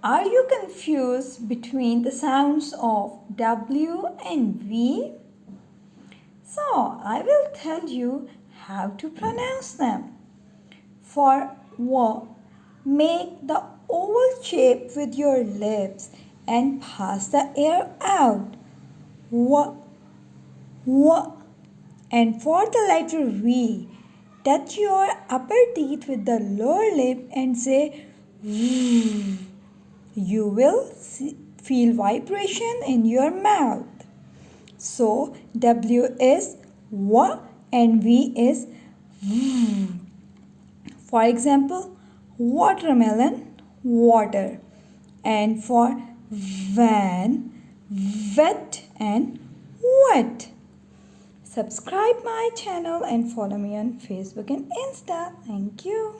Are you confused between the sounds of W and V? So, I will tell you how to pronounce them. For W, make the oval shape with your lips and pass the air out. W, W. And for the letter V, touch your upper teeth with the lower lip and say V. You will feel vibration in your mouth. So W is W and V is V. For example, watermelon, water. And for van, wet and wet. Subscribe my channel and follow me on Facebook and Insta. Thank you.